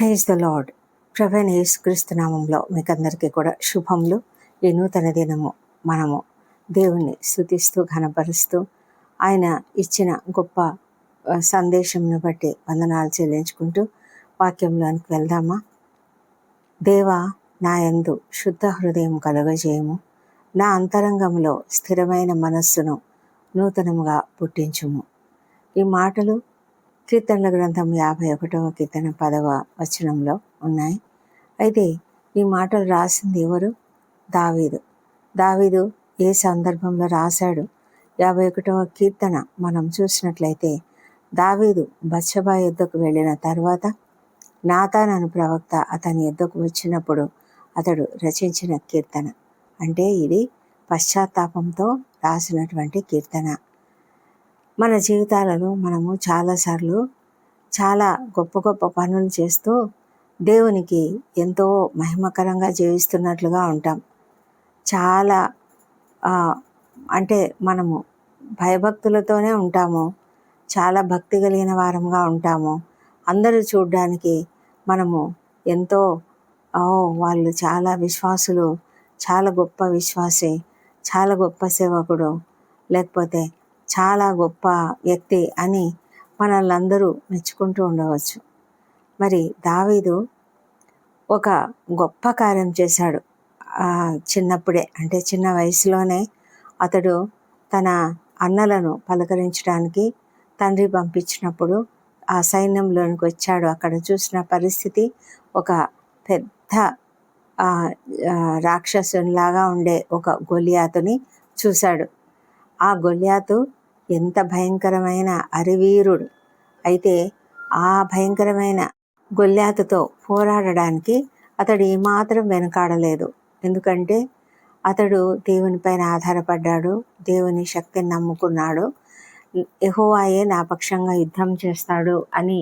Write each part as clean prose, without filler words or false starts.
Praise the lord. ప్రభువైన యేసుక్రీస్తు నామంలో మీకందరికీ కూడా శుభములు. ఈ నూతన దినము మనము దేవుణ్ణి స్తుతిస్తూ ఘనపరుస్తూ ఆయన ఇచ్చిన గొప్ప సందేశంను బట్టి వందనాలు చెల్లించుకుంటూ వాక్యంలోనికి వెళ్దామా? దేవా, నా యందు శుద్ధ హృదయం కలుగజేయము, నా అంతరంగంలో స్థిరమైన మనస్సును నూతనముగా పుట్టించుము. ఈ మాటలు కీర్తనల గ్రంథం 51వ కీర్తన 10వ వచనంలో ఉన్నాయి. అయితే ఈ మాటలు రాసింది ఎవరు? దావీదు ఏ సందర్భంలో రాశాడు? 51వ కీర్తన మనం చూసినట్లయితే దావీదు బత్షెబా యుద్ధకు వెళ్ళిన తర్వాత నాతాను అను ప్రవక్త అతని యుద్ధకు వచ్చినప్పుడు అతడు రచించిన కీర్తన. అంటే ఇది పశ్చాత్తాపంతో రాసినటువంటి కీర్తన. మన జీవితాలలో మనము చాలాసార్లు చాలా గొప్ప గొప్ప పనులు చేస్తూ దేవునికి ఎంతో మహిమకరంగా జీవిస్తున్నట్లుగా ఉంటాం. చాలా అంటే మనము భయభక్తులతోనే ఉంటాము, చాలా భక్తి కలిగిన వారంగా ఉంటాము. అందరూ చూడడానికి మనము ఎంతో వాళ్ళు చాలా విశ్వాసులు, చాలా గొప్ప విశ్వాసి, చాలా గొప్ప సేవకుడు, లేకపోతే చాలా గొప్ప వ్యక్తి అని మనల్ని అందరూ మెచ్చుకుంటూ ఉండవచ్చు. మరి దావీదు ఒక గొప్ప కార్యం చేశాడు. చిన్నప్పుడే, అంటే చిన్న వయసులోనే అతడు తన అన్నలను పలకరించడానికి తండ్రి పంపించినప్పుడు ఆ సైన్యంలోనికి వచ్చాడు. అక్కడ చూసిన పరిస్థితి ఒక పెద్ద రాక్షసునిలాగా ఉండే ఒక గొలియాతుని చూశాడు. ఆ గొలియాతు ఎంత భయంకరమైన అరివీరుడు! అయితే ఆ భయంకరమైన గొలియాతుతో పోరాడడానికి అతడు ఏమాత్రం వెనుకాడలేదు. ఎందుకంటే అతడు దేవునిపైన ఆధారపడ్డాడు, దేవుని శక్తిని నమ్ముకున్నాడు. యెహోవాయే నా పక్షంగా యుద్ధం చేస్తాడు అని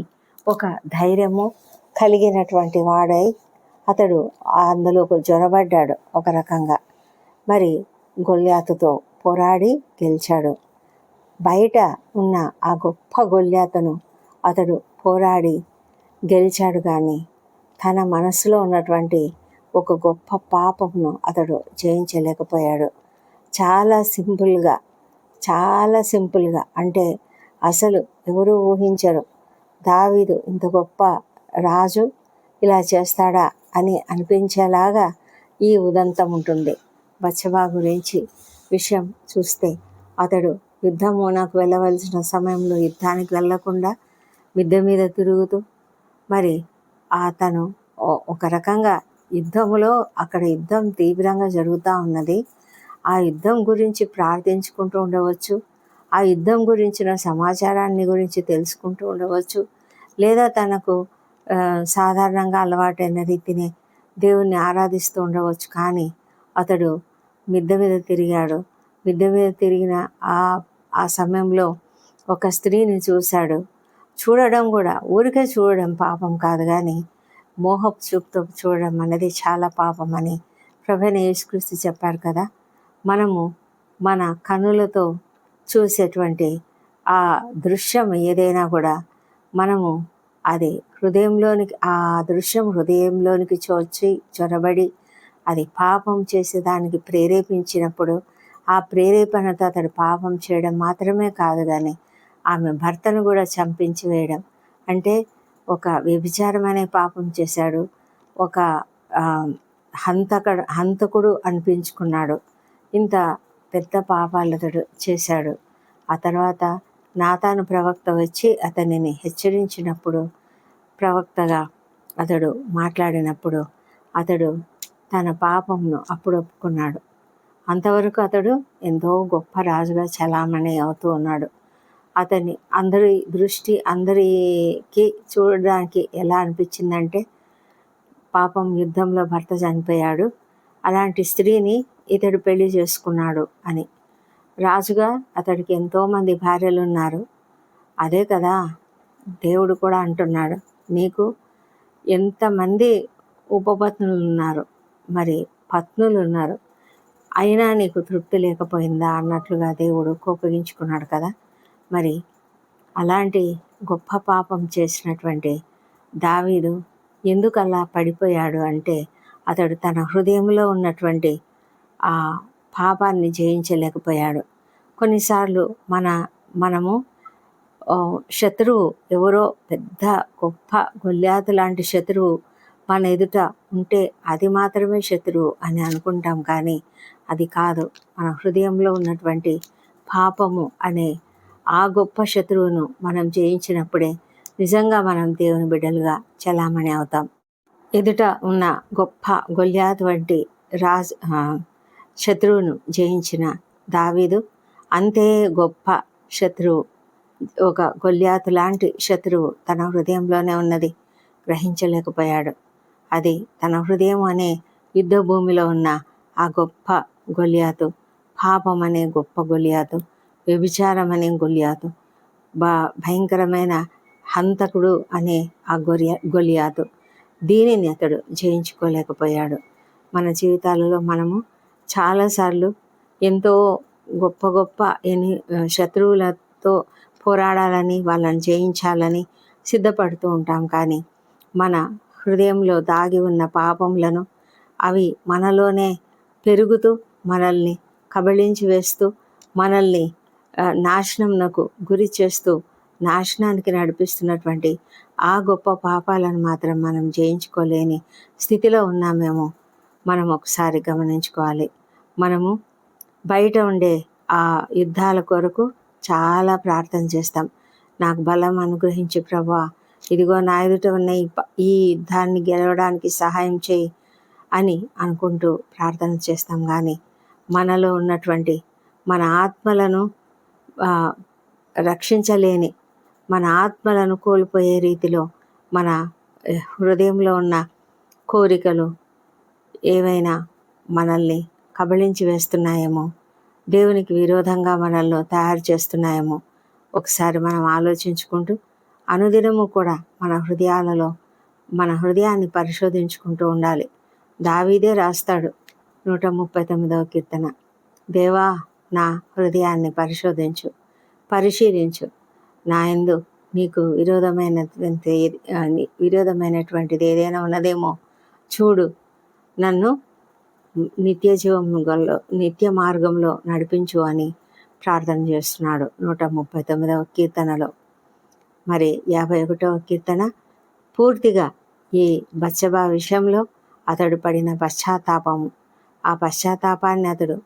ఒక ధైర్యము కలిగినటువంటి వాడై అతడు అందులోకి జొరబడ్డాడు ఒక రకంగా. మరి గొలియాతుతో పోరాడి గెలిచాడు. బయట ఉన్న ఆ గొప్ప గొలియాతును అతడు పోరాడి గెలిచాడు, కానీ తన మనసులో ఉన్నటువంటి ఒక గొప్ప పాపమును అతడు జయించలేకపోయాడు. చాలా సింపుల్గా అంటే అసలు ఎవరు ఊహించరు, దావీదు ఇంత గొప్ప రాజు ఇలా చేస్తాడా అని అనిపించేలాగా ఈ ఉదంతం ఉంటుంది. బత్షెబా గురించి విషయం చూస్తే అతడు యుద్ధమునకు వెళ్ళవలసిన సమయంలో యుద్ధానికి వెళ్ళకుండా మిద్దె మీద తిరుగుతూ, మరి అతను ఒక రకంగా యుద్ధములో అక్కడ యుద్ధం తీవ్రంగా జరుగుతూ ఉన్నది. ఆ యుద్ధం గురించి ప్రార్థించుకుంటూ ఉండవచ్చు, ఆ యుద్ధం గురించిన సమాచారాన్ని గురించి తెలుసుకుంటూ ఉండవచ్చు, లేదా తనకు సాధారణంగా అలవాటైన రీతిని దేవుణ్ణి ఆరాధిస్తూ ఉండవచ్చు. కానీ అతడు మిద్దె మీద తిరిగాడు. మిద్దె మీద తిరిగిన ఆ సమయంలో ఒక స్త్రీని చూశాడు. చూడడం కూడా ఊరికే చూడడం పాపం కాదు, కానీ మోహపు చూపుతో చూడడం అనేది చాలా పాపం అని ప్రభువైన యేసుక్రీస్తు చెప్పారు కదా. మనము మన కన్నులతో చూసేటువంటి ఆ దృశ్యం ఏదైనా కూడా మనము అది ఆ దృశ్యం హృదయంలోనికి చొరబడి అది పాపం చేసేదానికి ప్రేరేపించినప్పుడు ఆ ప్రేరేపణతో అతడు పాపం చేయడం మాత్రమే కాదు, కానీ ఆమె భర్తను కూడా చంపించి వేయడం, అంటే ఒక వ్యభిచారం అనే పాపం చేశాడు. ఒక హంతకుడు అనిపించుకున్నాడు. ఇంత పెద్ద పాపాలు అతడు చేశాడు. ఆ తర్వాత నాతాను ప్రవక్త వచ్చి అతనిని హెచ్చరించినప్పుడు, ప్రవక్తగా అతడు మాట్లాడినప్పుడు అతడు తన పాపంను అప్పుడు ఒప్పుకున్నాడు. అంతవరకు అతడు ఎంతో గొప్ప రాజుగా చలామణి అవుతూ ఉన్నాడు. అందరికీ చూడడానికి ఎలా అనిపించిందంటే పాపం యుద్ధంలో భర్త చనిపోయాడు, అలాంటి స్త్రీని ఇతడు పెళ్లి చేసుకున్నాడు అని. రాజుగా అతడికి ఎంతోమంది భార్యలు ఉన్నారు. అదే కదా దేవుడు కూడా అంటున్నాడు, నీకు ఎంతమంది ఉపపత్నులు ఉన్నారు, మరి పత్నులు ఉన్నారు, అయినా నీకు తృప్తి లేకపోయిందా అన్నట్లుగా దేవుడు కోపగించుకున్నాడు కదా. మరి అలాంటి గొప్ప పాపం చేసినటువంటి దావీదు ఎందుకు అలా పడిపోయాడు అంటే అతడు తన హృదయంలో ఉన్నటువంటి ఆ పాపాన్ని జయించలేకపోయాడు. కొన్నిసార్లు మనము శత్రువు ఎవరో పెద్ద గొప్ప గొల్యాతు లాంటి శత్రువు మన ఎదుట ఉంటే అది మాత్రమే శత్రువు అని అనుకుంటాం, కానీ అది కాదు. మన హృదయంలో ఉన్నటువంటి పాపము అనే ఆ గొప్ప శత్రువును మనం జయించినప్పుడే నిజంగా మనం దేవుని బిడ్డలుగా చలామణి అవుతాం. ఎదుట ఉన్న గొప్ప గొల్యాతు వంటి శత్రువును జయించిన దావీదు అంతే గొప్ప శత్రువు, ఒక గొల్యాతు లాంటి శత్రువు తన హృదయంలోనే ఉన్నది, గ్రహించలేకపోయాడు. అది తన హృదయం అనే యుద్ధ భూమిలో ఉన్న ఆ గొప్ప గొల్యాతు, పాపం అనే గొప్ప గొల్యాతు, వ్యభిచారం అనే గొల్యాతు, భయంకరమైన హంతకుడు అనే ఆ గొల్యాతు, దీనిని అతడు జయించుకోలేకపోయాడు. మన జీవితాలలో మనము చాలాసార్లు ఎంతో గొప్ప గొప్ప శత్రువులతో పోరాడాలని, వాళ్ళని జయించాలని సిద్ధపడుతూ ఉంటాం, కానీ మన హృదయంలో దాగి ఉన్న పాపములను అవి మనలోనే పెరుగుతూ మనల్ని కబళించి వేస్తూ మనల్ని నాశనంకు గురి చేస్తూ నాశనానికి నడిపిస్తున్నటువంటి ఆ గొప్ప పాపాలను మాత్రం మనం జయించుకోలేని స్థితిలో ఉన్నామేమో మనం ఒకసారి గమనించుకోవాలి. మనము బయట ఉండే ఆ యుద్ధాల కొరకు చాలా ప్రార్థన చేస్తాం. నాకు బలం అనుగ్రహించి ప్రభువా, ఇదిగో నా ఎదుట ఉన్న ఈ యుద్ధాన్ని గెలవడానికి సహాయం చేయి అని అనుకుంటూ ప్రార్థన చేస్తాం, కానీ మనలో ఉన్నటువంటి మన ఆత్మలను రక్షించలేని, మన ఆత్మలను కోల్పోయే రీతిలో మన హృదయంలో ఉన్న కోరికలు ఏవైనా మనల్ని కబళించి వేస్తున్నాయేమో, దేవునికి విరోధంగా మనల్ని తయారు చేస్తున్నాయేమో ఒకసారి మనం ఆలోచించుకుంటూ అనుదినము కూడా మన హృదయాన్ని పరిశోధించుకుంటూ ఉండాలి. దావీదే రాస్తాడు 139వ కీర్తన, దేవా నా హృదయాన్ని పరిశీలించు, నా యందు నీకు విరోధమైనటువంటిది ఏదైనా ఉన్నదేమో చూడు, నన్ను నిత్య మార్గంలో నడిపించు అని ప్రార్థన చేస్తున్నాడు 139వ కీర్తనలో. మరి 51వ కీర్తన పూర్తిగా ఈ బత్షెబా విషయంలో అతడు పడిన పశ్చాత్తాపము, ఆ పశ్చాత్తాపాన్ని అతడు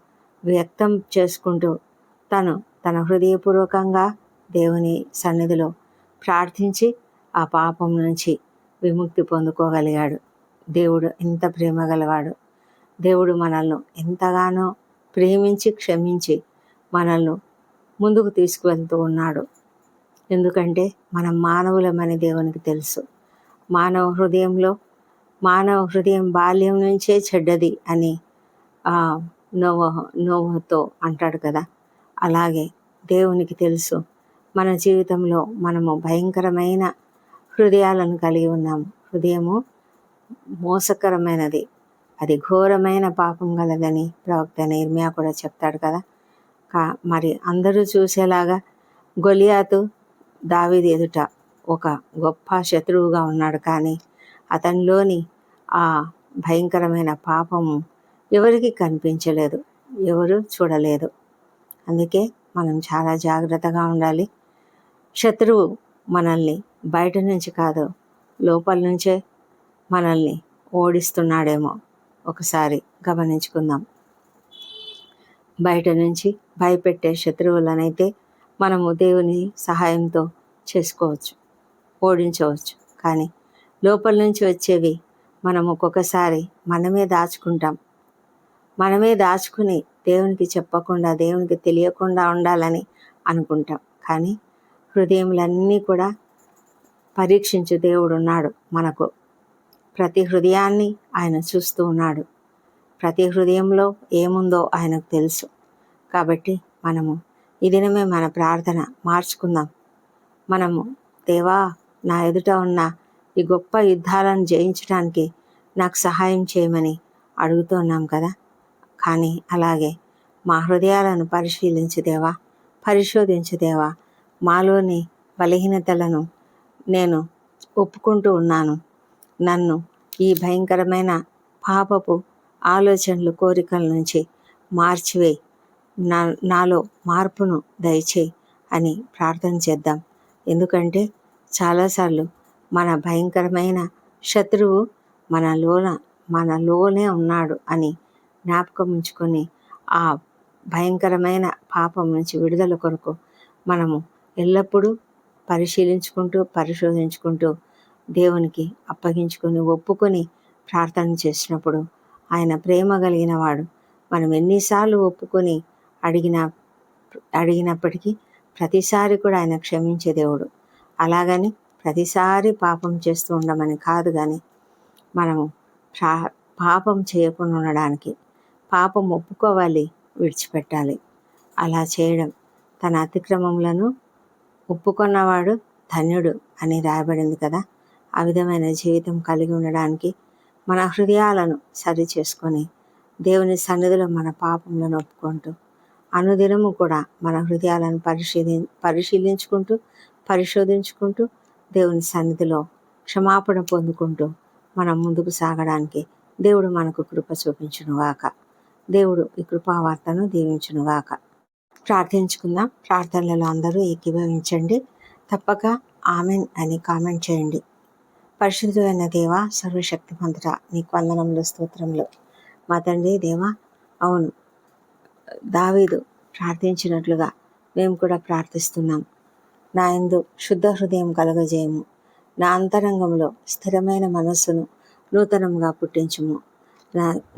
వ్యక్తం చేసుకుంటూ తన హృదయపూర్వకంగా దేవుని సన్నిధిలో ప్రార్థించి ఆ పాపం నుంచి విముక్తి పొందుకోగలిగాడు. దేవుడు ఎంత ప్రేమ గలవాడు! దేవుడు మనల్ని ఎంతగానో ప్రేమించి క్షమించి మనల్ని ముందుకు తీసుకువెళ్తూ ఉన్నాడు. ఎందుకంటే మనం మానవులమని దేవునికి తెలుసు. మానవ హృదయం బాల్యం నుంచే చెడ్డది అని నోవహుతో అంటాడు కదా. అలాగే దేవునికి తెలుసు మన జీవితంలో మనము భయంకరమైన హృదయాలను కలిగి ఉన్నాము. హృదయము మోసకరమైనది, అది ఘోరమైన పాపం గలదని ప్రవక్త ఇర్మీయా కూడా చెప్తాడు కదా. మరి అందరూ చూసేలాగా గొలియాతు దావీదు ఎదుట ఒక గొప్ప శత్రువుగా ఉన్నాడు, కానీ అతనిలోని ఆ భయంకరమైన పాపము ఎవరికి కనిపించలేదు, ఎవరు చూడలేదు. అందుకే మనం చాలా జాగ్రత్తగా ఉండాలి. శత్రువు మనల్ని బయట నుంచి కాదు, లోపల నుంచే మనల్ని ఓడిస్తున్నాడేమో ఒకసారి గమనించుకుందాం. బయట నుంచి భయపెట్టే శత్రువులనైతే మనము దేవుని సహాయంతో చేసుకోవచ్చు, ఓడించవచ్చు. కానీ లోపల నుంచి వచ్చేవి మనం ఒక్కొక్కసారి మనమే దాచుకుంటాం. మనమే దాచుకుని దేవునికి చెప్పకుండా, దేవునికి తెలియకుండా ఉండాలని అనుకుంటాం. కానీ హృదయములన్నీ కూడా పరీక్షించు దేవుడు ఉన్నాడు మనకు. ప్రతి హృదయాన్ని ఆయన చూస్తూ ఉన్నాడు. ప్రతి హృదయంలో ఏముందో ఆయనకు తెలుసు. కాబట్టి మనము ఈ దినమే మన ప్రార్థన మార్చుకుందాం. మనము దేవా, నా ఎదుట ఉన్న ఈ గొప్ప యుద్ధాలను జయించడానికి నాకు సహాయం చేయమని అడుగుతున్నాం కదా. కానీ అలాగే మా హృదయాలను పరిశోధించు దేవా, మాలోని బలహీనతలను నేను ఒప్పుకుంటూ ఉన్నాను. నన్ను ఈ భయంకరమైన పాపపు ఆలోచనలు, కోరికల నుంచి మార్చివేయి, నాలో మార్పును దయచేయి అని ప్రార్థన చేద్దాం. ఎందుకంటే చాలాసార్లు మన భయంకరమైన శత్రువు మనలోనే ఉన్నాడు అని జ్ఞాపకం ఉంచుకొని ఆ భయంకరమైన పాపం నుంచి విడుదల కొరకు మనము ఎల్లప్పుడూ పరిశోధించుకుంటూ దేవునికి అప్పగించుకొని ఒప్పుకొని ప్రార్థన చేసినప్పుడు ఆయన ప్రేమ కలిగిన వాడు. మనం ఎన్నిసార్లు ఒప్పుకొని అడిగినప్పటికీ ప్రతిసారి కూడా ఆయన క్షమించే దేవుడు. అలాగని ప్రతిసారి పాపం చేస్తూ ఉండమని కాదు, కానీ మనము పాపం చేయకుండా ఉండడానికి పాపం ఒప్పుకోవాలి, విడిచిపెట్టాలి. అలా చేయడం, తన అతిక్రమములను ఒప్పుకున్నవాడు ధన్యుడు అని రాయబడింది కదా. ఆ విధమైన జీవితం కలిగి ఉండడానికి మన హృదయాలను సరి చేసుకొని దేవుని సన్నిధిలో మన పాపములను ఒప్పుకుంటూ అనుదినము కూడా మన హృదయాలను పరిశోధించుకుంటూ దేవుని సన్నిధిలో క్షమాపణ పొందుకుంటూ మనం ముందుకు సాగడానికి దేవుడు మనకు కృప చూపించునుగాక. దేవుడు ఈ కృపావార్తను దీవించునుగాక. ప్రార్థించుకుందాం. ప్రార్థనలలో అందరూ ఏకీభవించండి. తప్పక ఆమెన్ అని కామెంట్ చేయండి. పరిశుద్ధమైన దేవా, సర్వశక్తిమంతుడా, నీకు వందనములు, స్తోత్రములు. మా తండ్రి దేవా, అవును, దావీదు ప్రార్థించినట్లుగా మేము కూడా ప్రార్థిస్తున్నాం. నా యందు శుద్ధ హృదయం కలుగజేయము, నా అంతరంగంలో స్థిరమైన మనస్సును నూతనంగా పుట్టించుము.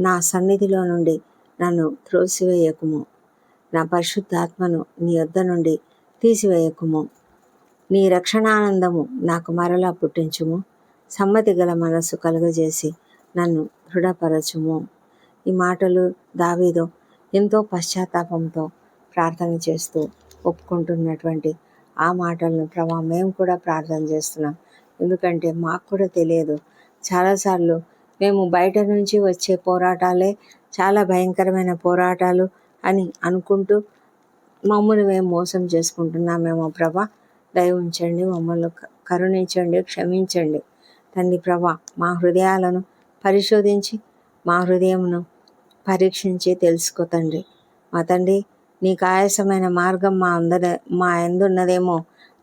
నా సన్నిధిలో నుండి నన్ను త్రోసివేయకుము, నా పరిశుద్ధాత్మను నీ యొద్ద నుండి తీసివేయకుము. నీ రక్షణానందము నాకు మరలా పుట్టించుము. సమ్మతి గల మనస్సు కలుగజేసి నన్ను దృఢపరచుము. ఈ మాటలు దావీదు ఎంతో పశ్చాత్తాపంతో ప్రార్థన చేస్తూ ఒప్పుకుంటున్నటువంటి ఆ మాటలను ప్రభా మేము కూడా ప్రార్థన చేస్తున్నాం. ఎందుకంటే మాకు కూడా తెలియదు. చాలాసార్లు మేము బయట నుంచి వచ్చే పోరాటాలే చాలా భయంకరమైన పోరాటాలు అని అనుకుంటూ మమ్మల్ని మేము మోసం చేసుకుంటున్నామేమో ప్రభా. దయ ఉంచండి, మమ్మల్ని కరుణించండి, క్షమించండి తండ్రి. ప్రభా, మా హృదయాలను పరిశోధించి మా హృదయమును పరీక్షించి తెలుసుకో తండ్రి. మా తండ్రి, నీకు ఆయాసమైన మార్గం మా యందున్నదేమో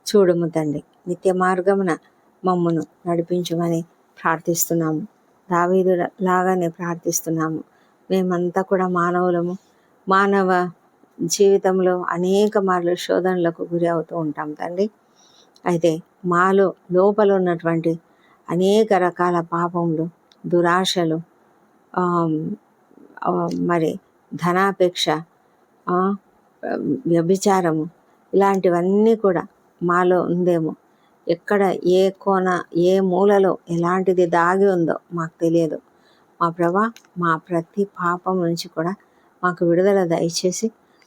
చూడుము తండ్రి. నిత్య మార్గమున మమ్మను నడిపించమని ప్రార్థిస్తున్నాము. దావీదు లాగానే ప్రార్థిస్తున్నాము. మేమంతా కూడా మానవులము. మానవ జీవితంలో అనేక మార్లు శోధనలకు గురి అవుతూ ఉంటాం తండ్రి. అయితే మాలో లోపల ఉన్నటువంటి అనేక రకాల పాపములు, దురాశలు, మరి ధనాపేక్ష, వ్యభిచారము, ఇలాంటివన్నీ కూడా మాలో ఉందేమో. ఎక్కడ ఏ కోన ఏ మూలలో ఎలాంటిది దాగి ఉందో మాకు తెలియదు. మా ప్రభా, మా ప్రతి పాపం నుంచి కూడా మాకు విడుదల దయచేసి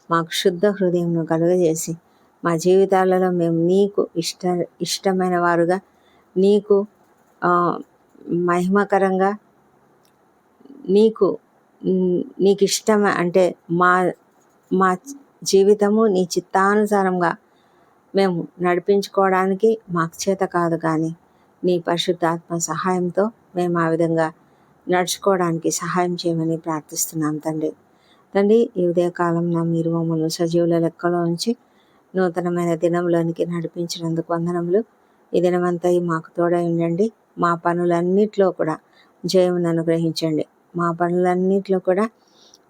మాకు శుద్ధ హృదయంను కలుగజేసి మా జీవితాలలో మేము నీకు ఇష్టమైన వారుగా, నీకు మహిమకరంగా, నీకు ఇష్టం అంటే మా జీవితము నీ చిత్తానుసారంగా మేము నడిపించుకోవడానికి మాకు చేత కాదు, కానీ నీ పరిశుద్ధాత్మ సహాయంతో మేము ఆ విధంగా నడుచుకోవడానికి సహాయం చేయమని ప్రార్థిస్తున్నాం తండ్రి. ఈ ఉదయకాలంలో మీరు మమ్మల్ని సజీవుల లెక్కలో ఉంచి నూతనమైన దినంలోనికి నడిపించినందుకు వందనములు. ఈ దినమంతా మాకు తోడై ఉండండి. మా పనులన్నిట్లో కూడా జయమును అనుగ్రహించండి. మా పనులన్నిట్లో కూడా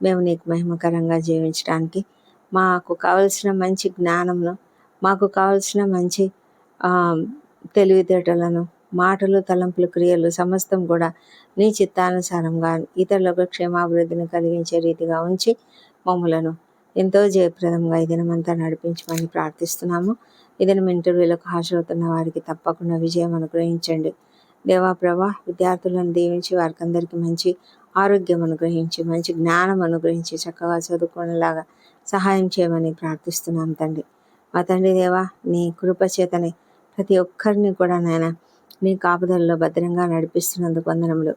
మేము నీకు మహిమకరంగా జీవించడానికి మాకు కావలసిన మంచి జ్ఞానమును, మాకు కావలసిన మంచి తెలివితేటలను, మాటలు, తలంపులు, క్రియలు సమస్తం కూడా నీ చిత్తానుసారంగా ఇతరులకు క్షేమాభివృద్ధిని కలిగించే రీతిగా ఉంచి మమ్మలను ఎంతో జయప్రదంగా ఈ దినమంతా నడిపించమని ప్రార్థిస్తున్నాము. ఈ దినం ఇంటర్వ్యూలకు హాజరవుతున్న వారికి తప్పకుండా విజయం అనుగ్రహించండి. దేవా ప్రభా, విద్యార్థులను దీవించి వారికి అందరికీ మంచి ఆరోగ్యం అనుగ్రహించి, మంచి జ్ఞానం అనుగ్రహించి చక్కగా చదువుకునేలాగా సహాయం చేయమని ప్రార్థిస్తున్నాం తండ్రి. మా తండ్రి దేవా, నీ కృప చేతనే ప్రతి ఒక్కరిని కూడా నాయన నీ కాపుదలలో భద్రంగా నడిపిస్తున్నందుకు వందనములు.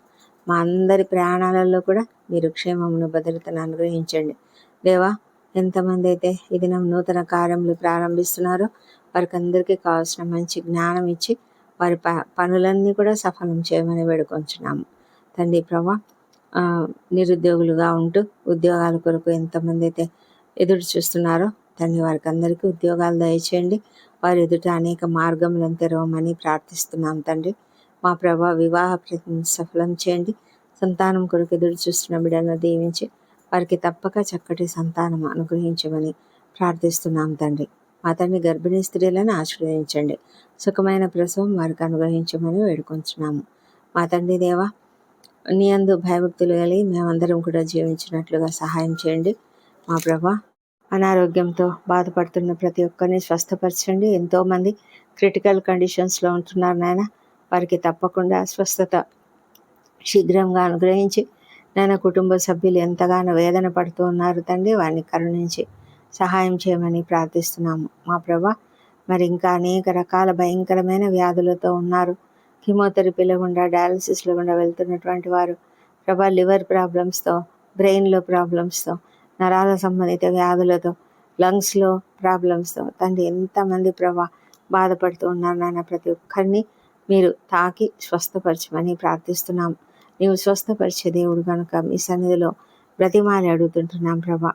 మా అందరి ప్రయాణాలలో కూడా మీరు క్షేమమును, భద్రతను అనుగ్రహించండి. దేవా, ఎంతమంది అయితే ఈ దినం నూతన కార్యములు ప్రారంభిస్తున్నారో వారికి అందరికీ కావాల్సిన మంచి జ్ఞానం ఇచ్చి వారి పనులన్నీ కూడా సఫలం చేయమని వేడుకొంచున్నాము తండ్రి. ప్రభా, నిరుద్యోగులుగా ఉంటూ ఉద్యోగాల కొరకు ఎంతమంది అయితే ఎదురు చూస్తున్నారో తండ్రి, వారికి అందరికీ ఉద్యోగాలు దయచేయండి. వారి ఎదుట అనేక మార్గములను తెరవమని ప్రార్థిస్తున్నాం తండ్రి. మా ప్రభా, వివాహ ప్రయత్నం సఫలం చేయండి. సంతానం కొరకు ఎదురు చూస్తున్న బిడ్డలను దీవించి వారికి తప్పక చక్కటి సంతానం అనుగ్రహించమని ప్రార్థిస్తున్నాం తండ్రి. మా తండ్రి, గర్భిణీ స్త్రీలను ఆశీర్వదించండి. సుఖమైన ప్రసవం వారికి అనుగ్రహించమని వేడుకొంచున్నాము మా తండ్రి. దేవా, నీ యందు భయభక్తులు కలిగి మేమందరం కూడా జీవించినట్లుగా సహాయం చేయండి మా ప్రభా. అనారోగ్యంతో బాధపడుతున్న ప్రతి ఒక్కరిని స్వస్థపరచండి. ఎంతోమంది క్రిటికల్ కండిషన్స్లో ఉంటున్నారు నాయన. వారికి తప్పకుండా స్వస్థత శీఘ్రంగా అనుగ్రహించి నాయన, కుటుంబ సభ్యులు ఎంతగానో వేదన పడుతూ ఉన్నారు తండ్రి, వారిని కరుణించి సహాయం చేయమని ప్రార్థిస్తున్నాము మా ప్రభా. మరి ఇంకా అనేక రకాల భయంకరమైన వ్యాధులతో ఉన్నారు. కీమోథెరపీలో గుండా, డయాలసిస్లో గుండా వెళ్తున్నటువంటి వారు ప్రభా, లివర్ ప్రాబ్లమ్స్తో, బ్రెయిన్లో ప్రాబ్లమ్స్తో, నరాల సంబంధిత వ్యాధులతో, లంగ్స్లో ప్రాబ్లమ్స్తో తండ్రి ఎంతమంది ప్రభా బాధపడుతూ ఉన్నారు నాయన. ప్రతి ఒక్కరిని మీరు తాకి స్వస్థపరచమని ప్రార్థిస్తున్నాం. నీవు స్వస్థపరిచే దేవుడు కనుక మీ సన్నిధిలో బ్రతిమాలి అడుగుతుంటున్నాం ప్రభా.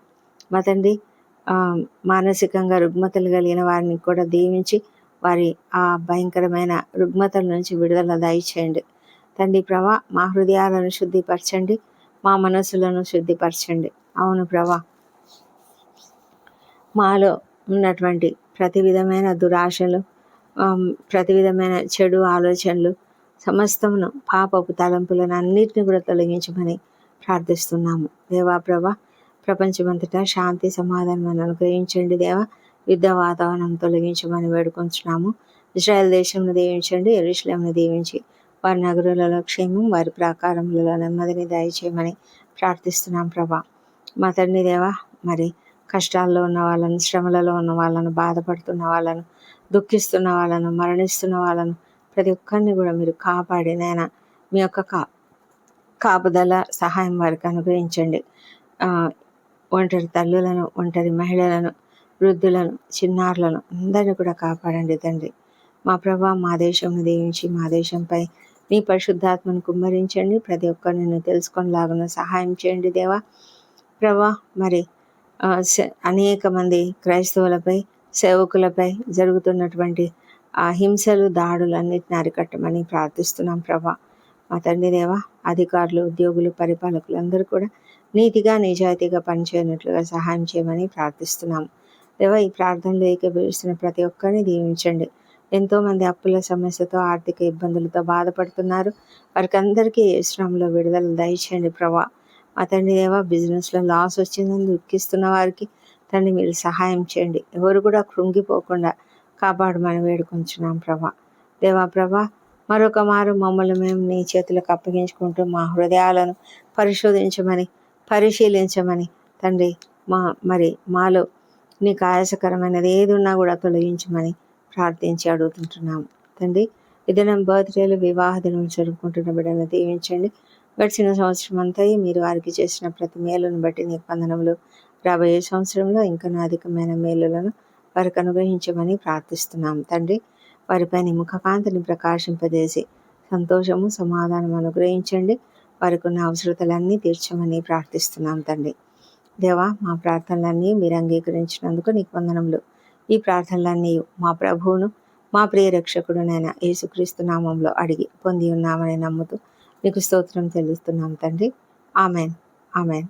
మా తండ్రి, మానసికంగా రుగ్మతలు కలిగిన వారిని కూడా దీవించి వారి ఆ భయంకరమైన రుగ్మతల నుంచి విడుదల దయచేయండి తండ్రి. ప్రభా, మా హృదయాలను శుద్ధిపరచండి, మా మనసులను శుద్ధిపరచండి. అవును ప్రభా, మాలో ఉన్నటువంటి ప్రతి విధమైన దురాశలు, ప్రతి విధమైన చెడు ఆలోచనలు, సమస్తమును పాపపు తలంపులను అన్నిటిని కూడా తొలగించమని ప్రార్థిస్తున్నాము దేవా. ప్రభా, ప్రపంచమంతటా శాంతి సమాధానం అనుగ్రహించండి దేవా. యుద్ధ వాతావరణం తొలగించమని వేడుకొంచున్నాము. ఇజ్రాయెల్ దేశంను దీవించండి, యెరూషలేమును దీవించి వారి నగరులలో క్షేమం, వారి ప్రాకారములలో నెమ్మదిని దయచేయమని ప్రార్థిస్తున్నాం ప్రభా. మా తండ్రి దేవా, మరి కష్టాల్లో ఉన్న వాళ్ళను, శ్రమలలో ఉన్న వాళ్ళను, బాధపడుతున్న వాళ్ళను, దుఃఖిస్తున్న వాళ్ళను, మరణిస్తున్న వాళ్ళను ప్రతి ఒక్కరిని కూడా మీరు కాపాడి నాయన, మీ యొక్క కాపుదల సహాయం వారికి అనుగ్రహించండి. ఒంటరి తల్లులను, ఒంటరి మహిళలను, వృద్ధులను, చిన్నారులను అందరినీ కూడా కాపాడండి తండ్రి. మా ప్రభా, మా దేశంను దీవించి మా దేశంపై నీ పరిశుద్ధాత్మను కుమ్మరించండి. ప్రతి ఒక్కరిని తెలుసుకొనిలాగున సహాయం చేయండి దేవా. ప్రభా, మరి అనేక మంది క్రైస్తవులపై, సేవకులపై జరుగుతున్నటువంటి ఆ హింసలు, దాడులు అన్నిటిని అరికట్టమని ప్రార్థిస్తున్నాం ప్రభా. మా తండ్రి దేవా, అధికారులు, ఉద్యోగులు, పరిపాలకులు అందరూ కూడా నీతిగా, నిజాయితీగా పనిచేయనట్లుగా సహాయం చేయమని ప్రార్థిస్తున్నాం దేవా. ఈ ప్రార్థనలు ఏకీభవిస్తున్న ప్రతి ఒక్కరిని దీవించండి. ఎంతోమంది అప్పుల సమస్యతో, ఆర్థిక ఇబ్బందులతో బాధపడుతున్నారు. వారికి అందరికీ శ్రమలో విడుదల దయచేయండి ప్రభా. మా తండ్రి దేవా, బిజినెస్లో లాస్ వచ్చిందని దుఃఖిస్తున్న వారికి తండ్రి మీరు సహాయం చేయండి. ఎవరు కూడా కృంగిపోకుండా కాపాడమని వేడుకొంచున్నాం ప్రభా. దేవా ప్రభా, మరొక మారు మమ్మల్ని మేము నీ చేతులకు అప్పగించుకుంటూ మా హృదయాలను పరిశోధించమని, పరిశీలించమని తండ్రి, మాలో నీకు ఆయాసకరమైనది ఏది ఉన్నా కూడా తొలగించమని ప్రార్థించి అడుగుతుంటున్నాము తండ్రి. ఈ దినం బర్త్డేలు, వివాహ దినం జరుపుకుంటున్న బిడ్డలను దీవించండి. గడిచిన సంవత్సరం అంతా మీరు వారికి చేసిన ప్రతి మేలును బట్టి నీకు వందనములు. రాబోయే సంవత్సరంలో ఇంకా అధికమైన మేలులను వారికి అనుగ్రహించమని ప్రార్థిస్తున్నాం తండ్రి. వారిపై నీ ముఖకాంతిని ప్రకాశింపజేసి సంతోషము, సమాధానం అనుగ్రహించండి. వారికి ఉన్న అవసరతలన్నీ తీర్చమని ప్రార్థిస్తున్నాం తండ్రి. దేవా, మా ప్రార్థనలన్నీ మీరు అంగీకరించినందుకు నీకు వందనములు. ఈ ప్రార్థనలన్నీ మా ప్రభువును, మా ప్రియ రక్షకుడునైన యేసుక్రీస్తు నామంలో అడిగి పొంది ఉన్నామని నమ్ముతూ నీకు స్తోత్రం చెల్లిస్తున్నాం తండ్రి. Amen, amen.